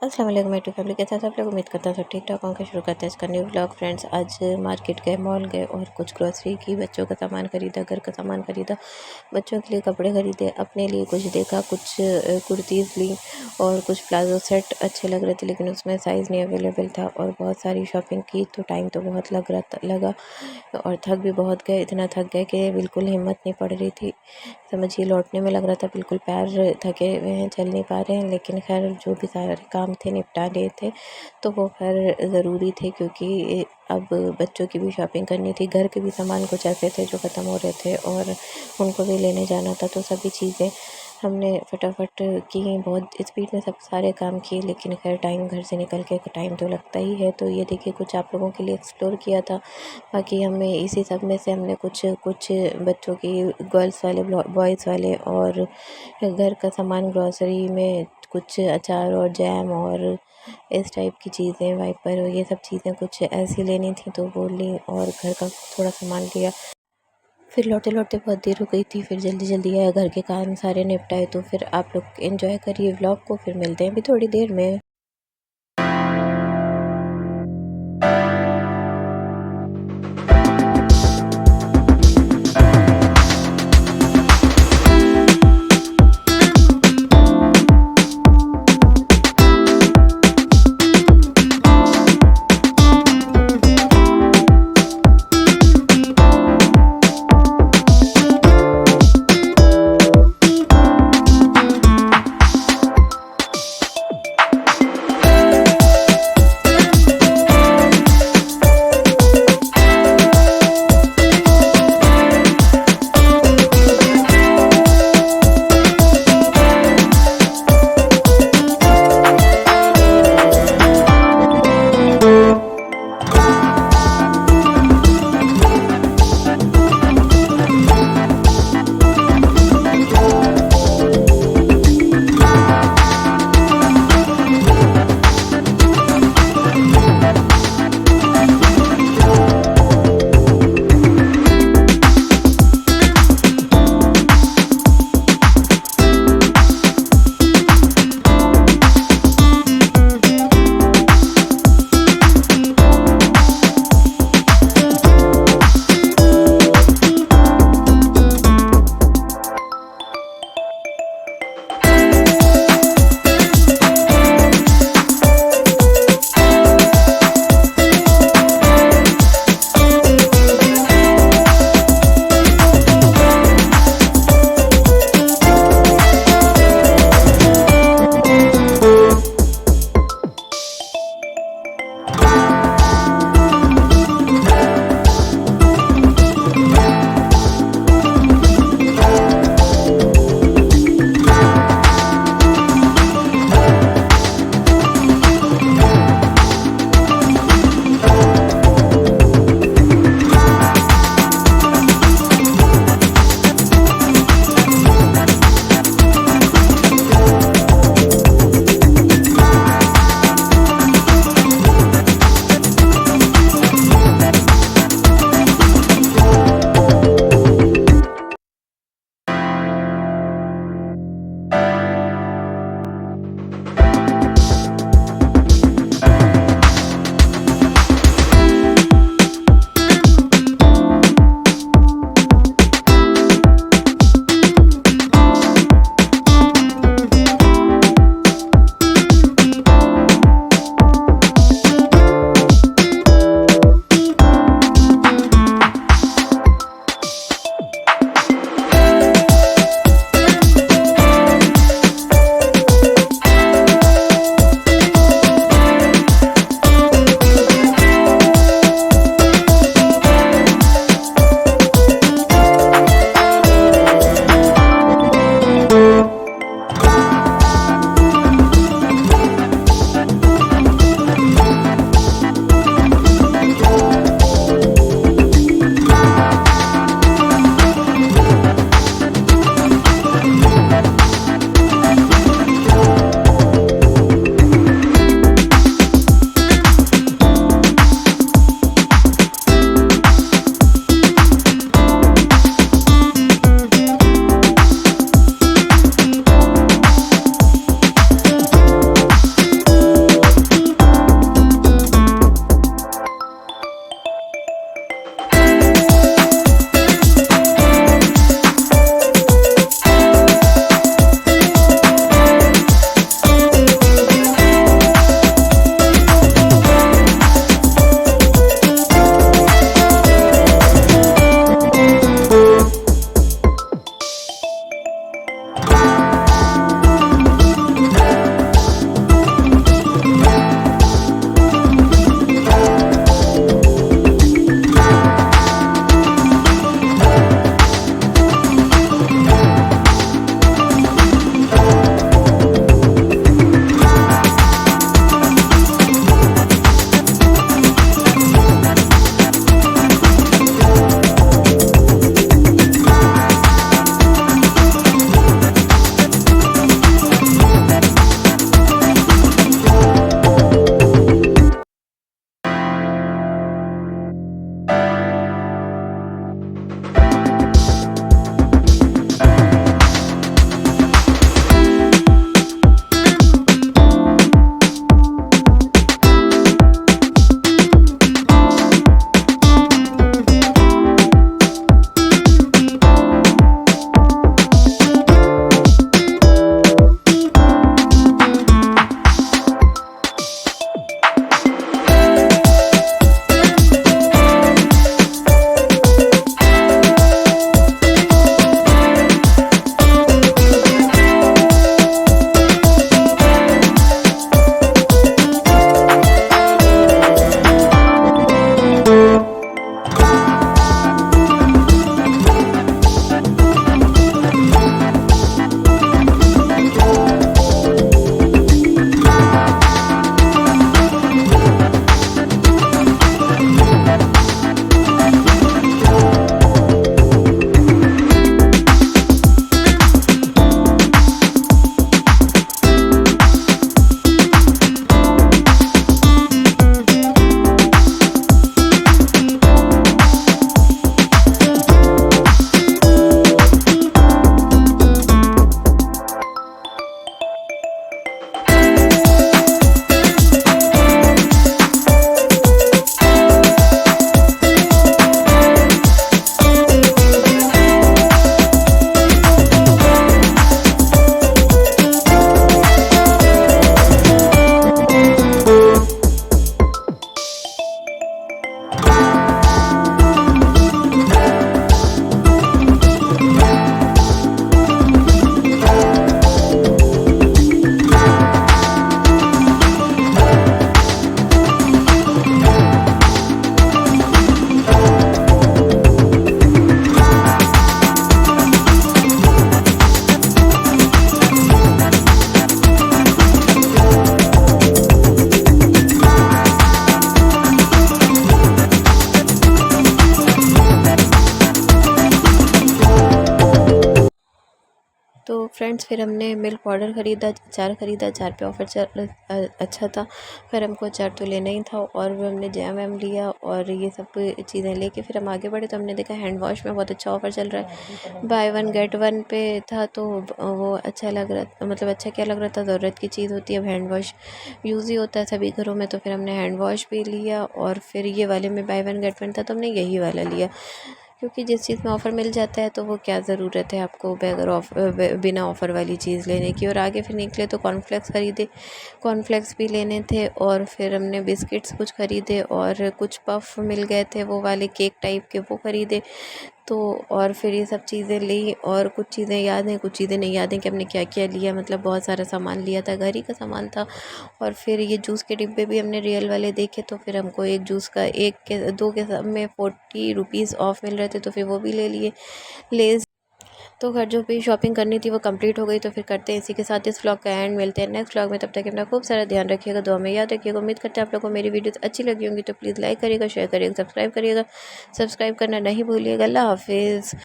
अस्सलाम वालेकुम मेरी फैमिली के साथ सब लोग उम्मीद करता है सब ठीक ठाक होंगे। शुरू करते हैं इसका न्यू ब्लॉग। फ्रेंड्स, आज मार्केट गए, मॉल गए और कुछ ग्रोसरी की, बच्चों का सामान खरीदा, घर का सामान खरीदा, बच्चों के लिए कपड़े खरीदे, अपने लिए कुछ देखा, कुछ कुर्तीज़ ली और कुछ प्लाजो सेट अच्छे लग रहे थे लेकिन उसमें साइज़ नहीं अवेलेबल था और बहुत सारी शॉपिंग की तो टाइम तो बहुत लगा और थक भी बहुत गए। इतना थक गए कि बिल्कुल हिम्मत नहीं पड़ रही थी। समझिए लौटने में लग रहा था बिल्कुल पैर थके हुए हैं, चल नहीं पा रहे हैं, लेकिन खैर जो भी सारे काम थे निपटा लिए थे तो वो खैर ज़रूरी थे क्योंकि अब बच्चों की भी शॉपिंग करनी थी, घर के भी सामान कुछ ऐसे थे जो ख़त्म हो रहे थे और उनको भी लेने जाना था। तो सभी चीज़ें हमने फटाफट की, बहुत स्पीड में सब सारे काम किए, लेकिन खैर टाइम घर से निकल के टाइम तो लगता ही है। तो ये देखिए कुछ आप लोगों के लिए एक्सप्लोर किया था। बाकी हमें इसी सब में से हमने कुछ कुछ बच्चों की, गर्ल्स वाले, बॉयज़ वाले और घर का सामान, ग्रॉसरी में कुछ अचार और जैम और इस टाइप की चीज़ें, वाइपर और ये सब चीज़ें कुछ ऐसी लेनी थी तो वो ली और घर का थोड़ा सामान लिया। फिर लौटते लौटते बहुत देर हो गई थी, फिर जल्दी जल्दी आया, घर के काम सारे निपटाए। तो फिर आप लोग एंजॉय करिए व्लॉग को, फिर मिलते हैं अभी थोड़ी देर में। फ्रेंड्स फिर हमने मिल्क पाउडर ख़रीदा, अचार ख़रीदा, अचार पे ऑफ़र चल अच्छा था। फिर हमको अचार तो लेना ही था और फिर हमने जैम वैम लिया और ये सब चीज़ें लेके फिर हम आगे बढ़े। तो हमने देखा हैंड वॉश में बहुत अच्छा ऑफ़र चल रहा है, बाय वन गेट वन पे था। तो वो अच्छा लग रहा, मतलब अच्छा क्या लग रहा था, ज़रूरत की चीज़ होती है। अब हैंड वॉश यूज़ ही होता है सभी घरों में, तो फिर हमने हैंड वॉश भी लिया और फिर ये वाले में बाय वन गेट वन था तो हमने यही वाला लिया, क्योंकि जिस चीज़ में ऑफ़र मिल जाता है तो वो क्या ज़रूरत है आपको बगैर बिना ऑफ़र वाली चीज़ लेने की। और आगे फिर निकले तो कॉर्नफ्लेक्स ख़रीदे, कॉर्नफ्लेक्स भी लेने थे और फिर हमने बिस्किट्स कुछ ख़रीदे और कुछ पफ़ मिल गए थे वो वाले केक टाइप के, वो ख़रीदे। तो और फिर ये सब चीज़ें ली और कुछ चीज़ें याद हैं, कुछ चीज़ें नहीं याद हैं कि हमने क्या क्या लिया, मतलब बहुत सारा सामान लिया था, घर ही का सामान था। और फिर ये जूस के डिब्बे भी हमने रियल वाले देखे, तो फिर हमको एक जूस का एक के दो के सब में 40 रुपीज़ ऑफ मिल रहे थे, तो फिर वो भी ले लिए। लेज़ तो घर जो भी शॉपिंग करनी थी वो कंप्लीट हो गई। तो फिर करते हैं इसी के साथ इस व्लॉग का एंड, मिलते हैं नेक्स्ट व्लॉग में। तब तक अपना खूब सारा ध्यान रखिएगा, दुआ में याद रखिएगा। उम्मीद करते हैं आप लोगों को मेरी वीडियोस अच्छी लगी होंगी, तो प्लीज़ लाइक करिएगा, शेयर करिएगा, सब्सक्राइब करना नहीं भूलिएगा। अल्लाह हाफिज़।